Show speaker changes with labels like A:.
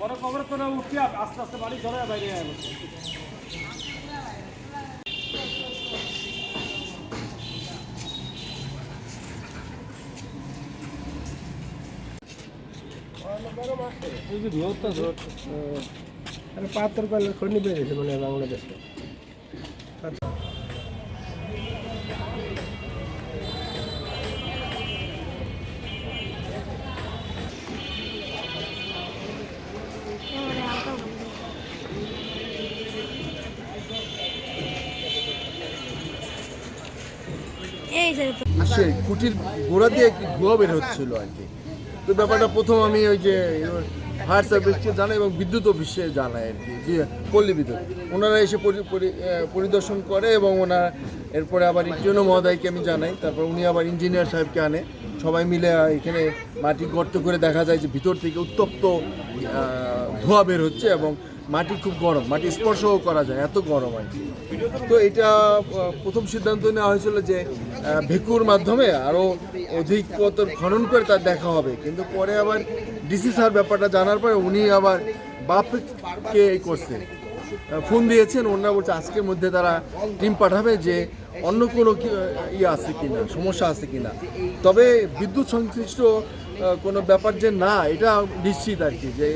A: পরে কবর তো না উঠি আস্তে আস্তে বাড়ি ধরে বাইরে আয় বলছে।
B: পাথর কলের খনি বেড়েছে মানে বাংলাদেশে।
C: সেই কুটির গোড়া দিয়ে একটি ধোঁয়া বের হচ্ছিল আর কি। তো ব্যাপারটা প্রথম আমি ওই যে ফায়ার সার্ভিসকে জানাই এবং বিদ্যুৎ অফিসে জানাই আর কি, যে পল্লী বিদ্যুৎ, ওনারা এসে পরিদর্শন করে এবং ওনারা এরপরে আবার ইটিওনো মহোদয়কে আমি জানাই। তারপর উনি আবার ইঞ্জিনিয়ার সাহেবকে আনে, সবাই মিলে এখানে মাটি গর্ত করে দেখা যায় যে ভিতর থেকে উত্তপ্ত ধোঁয়া বের হচ্ছে এবং মাটি খুব গরম, মাটি স্পর্শও করা যায়, এত গরম আর কি। তো এটা প্রথম সিদ্ধান্ত নেওয়া হয়েছিল যে ভেকুর মাধ্যমে আরও অধিক পথর খনন করে তার দেখা হবে, কিন্তু পরে আবার ডিসি স্যার ব্যাপারটা জানার পরে উনি আবার বাপকে এই করছে, ফোন দিয়েছেন, ওনারা বলছে আজকের মধ্যে তারা টিম পাঠাবে যে অন্য কোনো ইয়ে আছে কিনা, সমস্যা আছে কিনা। তবে বিদ্যুৎ সংশ্লিষ্ট কোনো ব্যাপার যে না, এটা নিশ্চিত আর কি, যে